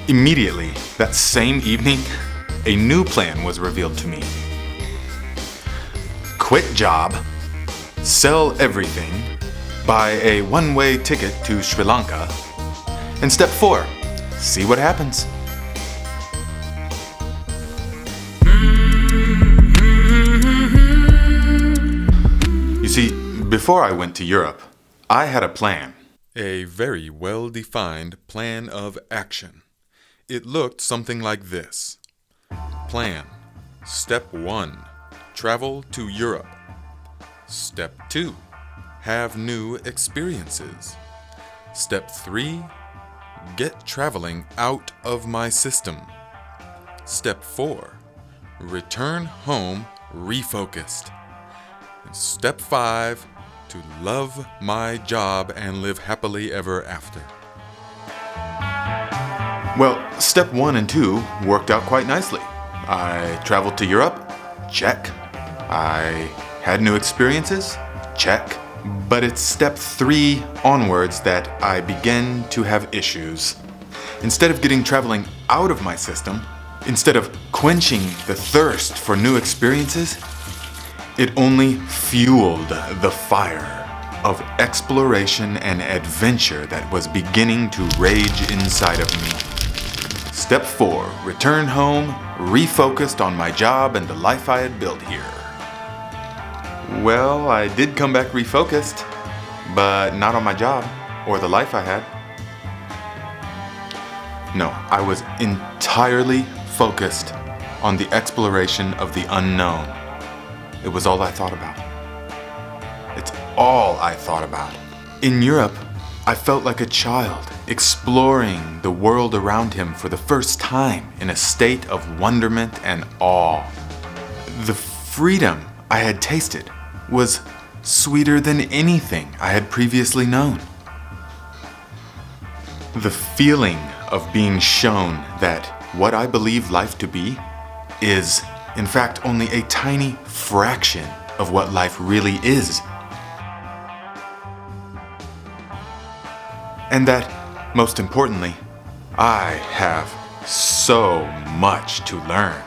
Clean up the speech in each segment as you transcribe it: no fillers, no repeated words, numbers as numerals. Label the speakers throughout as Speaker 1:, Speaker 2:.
Speaker 1: Immediately, that same evening, a new plan was revealed to me. Quit job, sell everything, buy a one-way ticket to Sri Lanka, and step 4, see what happens. You see, before I went to Europe, I had a plan. A very well-defined plan of action. It looked something like this. Plan. Step 1. Travel to Europe. Step 2. Have new experiences. Step 3. Get traveling out of my system. Step 4. Return home refocused. And Step 5. To love my job and live happily ever after. Well, step 1 and 2 worked out quite nicely. I traveled to Europe, check. I had new experiences, check. But it's step 3 onwards that I began to have issues. Instead of getting traveling out of my system, instead of quenching the thirst for new experiences, it only fueled the fire of exploration and adventure that was beginning to rage inside of me. Step 4, return home, refocused on my job and the life I had built here. Well, I did come back refocused, but not on my job or the life I had. No, I was entirely focused on the exploration of the unknown. It was all I thought about. It's all I thought about. In Europe, I felt like a child exploring the world around him for the first time in a state of wonderment and awe. The freedom I had tasted was sweeter than anything I had previously known. The feeling of being shown that what I believe life to be is, in fact, only a tiny fraction of what life really is. And that, most importantly, I have so much to learn.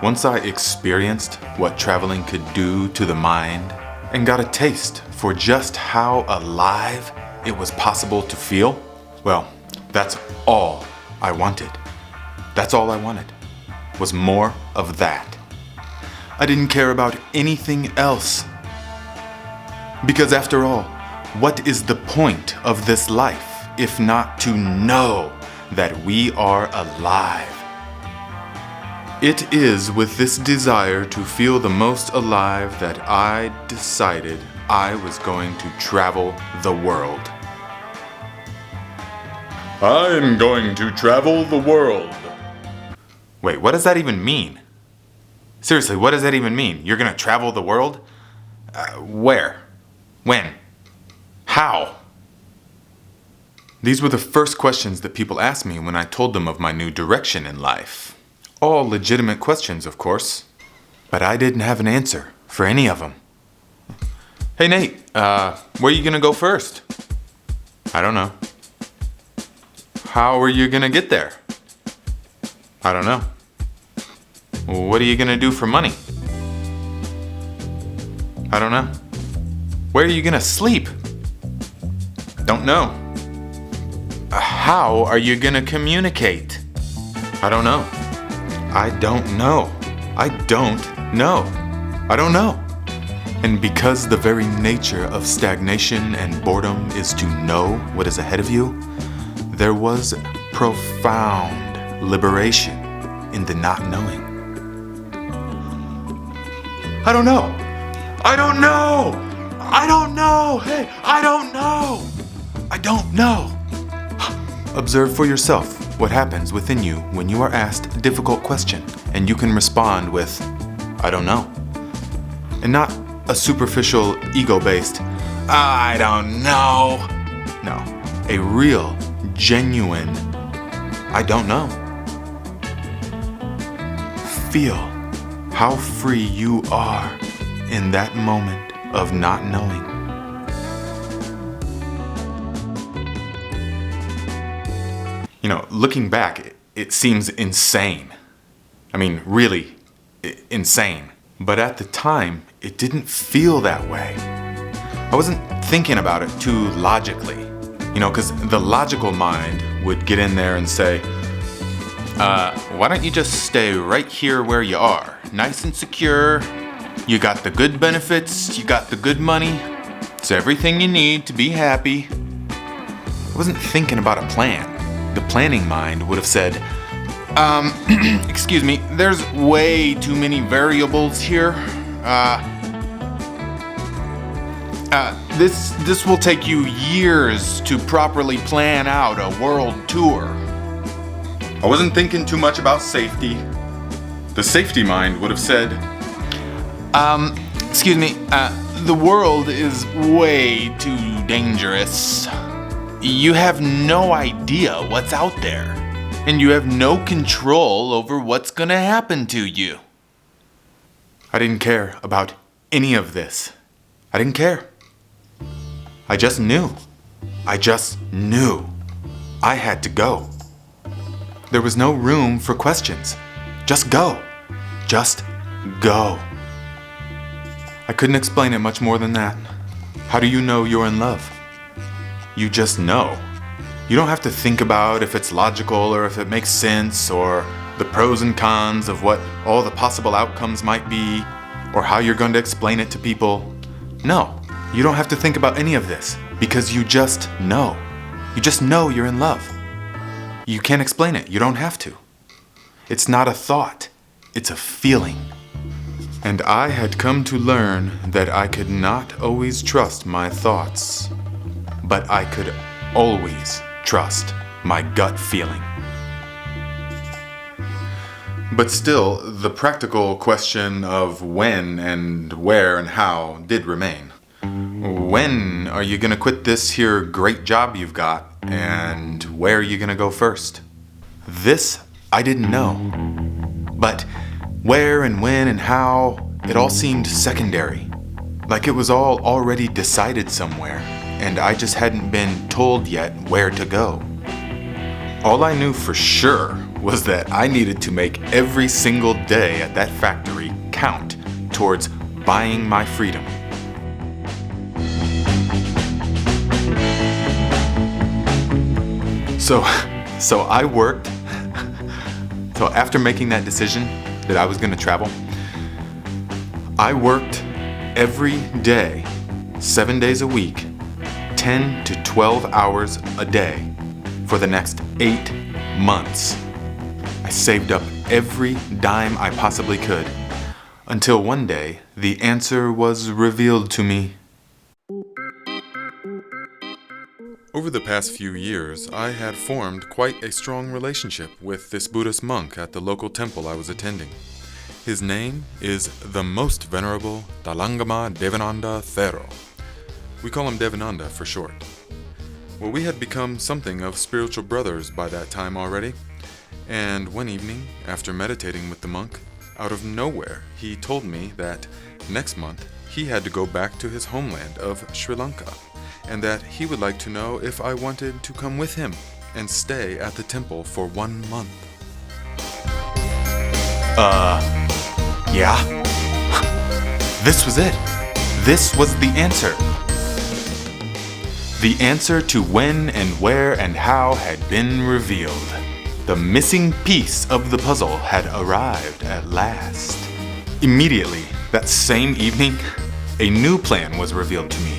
Speaker 1: Once I experienced what traveling could do to the mind and got a taste for just how alive it was possible to feel, well, that's all I wanted. That's all I wanted, was more of that. I didn't care about anything else. Because after all, what is the point of this life if not to know that we are alive? It is with this desire to feel the most alive that I decided I was going to travel the world. I'm going to travel the world. Wait, what does that even mean? Seriously, what does that even mean? You're gonna travel the world? Where? When? How? These were the first questions that people asked me when I told them of my new direction in life. All legitimate questions, of course, but I didn't have an answer for any of them. Hey Nate, where are you gonna go first? I don't know. How are you gonna get there? I don't know. What are you gonna do for money? I don't know. Where are you gonna sleep? Don't know. How are you gonna communicate? I don't know. I don't know. I don't know. I don't know. And because the very nature of stagnation and boredom is to know what is ahead of you, there was profound liberation in the not knowing. I don't know. I don't know. I don't know. Hey, I don't know. I don't know. Observe for yourself what happens within you when you are asked a difficult question and you can respond with, I don't know. And not a superficial, ego-based, I don't know. No, a real, genuine, I don't know. Feel how free you are in that moment of not knowing. Looking back, it seems insane. I mean, really insane. But at the time, it didn't feel that way. I wasn't thinking about it too logically. Because the logical mind would get in there and say, why don't you just stay right here where you are? Nice and secure. You got the good benefits, you got the good money. It's everything you need to be happy. I wasn't thinking about a plan. The planning mind would have said, excuse me, there's way too many variables here. This will take you years to properly plan out a world tour. I wasn't thinking too much about safety. The safety mind would have said, excuse me, the world is way too dangerous. You have no idea what's out there, and you have no control over what's gonna happen to you. I didn't care about any of this. I didn't care. I just knew. I had to go. There was no room for questions. Just go. Just go. I couldn't explain it much more than that. How do you know you're in love? You just know. You don't have to think about if it's logical or if it makes sense or the pros and cons of what all the possible outcomes might be or how you're going to explain it to people. No, you don't have to think about any of this because you just know. You just know you're in love. You can't explain it. You don't have to. It's not a thought. It's a feeling. And I had come to learn that I could not always trust my thoughts, but I could always trust my gut feeling. But still, the practical question of when and where and how did remain. When are you gonna quit this here great job you've got, and where are you gonna go first? This I didn't know. But where and when and how, it all seemed secondary. Like it was all already decided somewhere, and I just hadn't been told yet where to go. All I knew for sure was that I needed to make every single day at that factory count towards buying my freedom. So I worked. So after making that decision that I was going to travel, I worked every day, 7 days a week, 10 to 12 hours a day for the next 8 months. I saved up every dime I possibly could until one day the answer was revealed to me. Over the past few years, I had formed quite a strong relationship with this Buddhist monk at the local temple I was attending. His name is the Most Venerable Talangama Devananda Thero. We call him Devananda for short. Well, we had become something of spiritual brothers by that time already, and one evening, after meditating with the monk, out of nowhere, he told me that next month he had to go back to his homeland of Sri Lanka, and that he would like to know if I wanted to come with him and stay at the temple for 1 month. Yeah. This was it. This was the answer. The answer to when and where and how had been revealed. The missing piece of the puzzle had arrived at last. Immediately, that same evening, a new plan was revealed to me.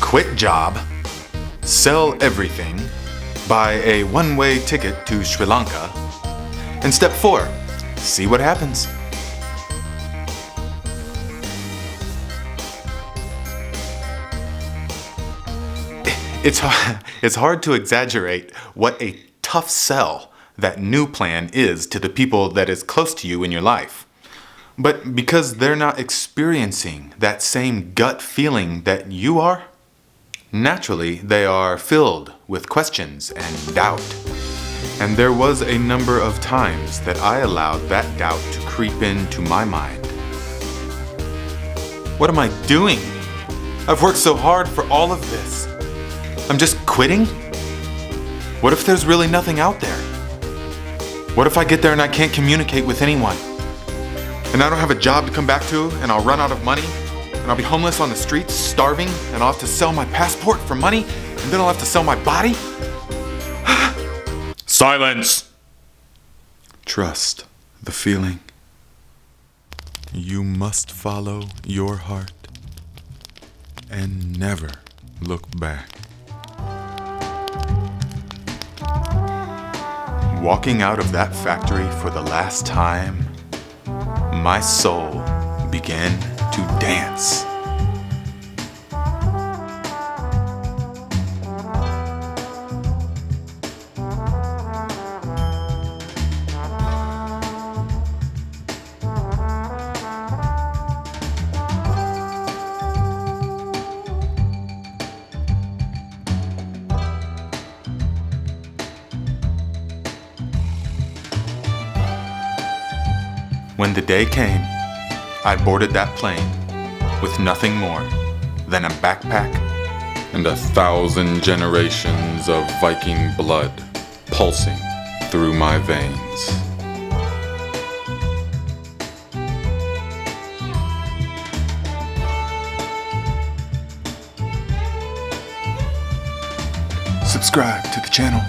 Speaker 1: Quit job, sell everything, buy a one-way ticket to Sri Lanka, and step 4, see what happens. It's hard to exaggerate what a tough sell that new plan is to the people that is close to you in your life. But because they're not experiencing that same gut feeling that you are, naturally they are filled with questions and doubt. And there was a number of times that I allowed that doubt to creep into my mind. What am I doing? I've worked so hard for all of this. I'm just quitting? What if there's really nothing out there? What if I get there and I can't communicate with anyone? And I don't have a job to come back to, and I'll run out of money, and I'll be homeless on the streets, starving, and I'll have to sell my passport for money, and then I'll have to sell my body? Silence! Trust the feeling. You must follow your heart and never look back. Walking out of that factory for the last time, my soul began to dance. When the day came, I boarded that plane with nothing more than a backpack and 1,000 generations of Viking blood pulsing through my veins. Subscribe to the channel.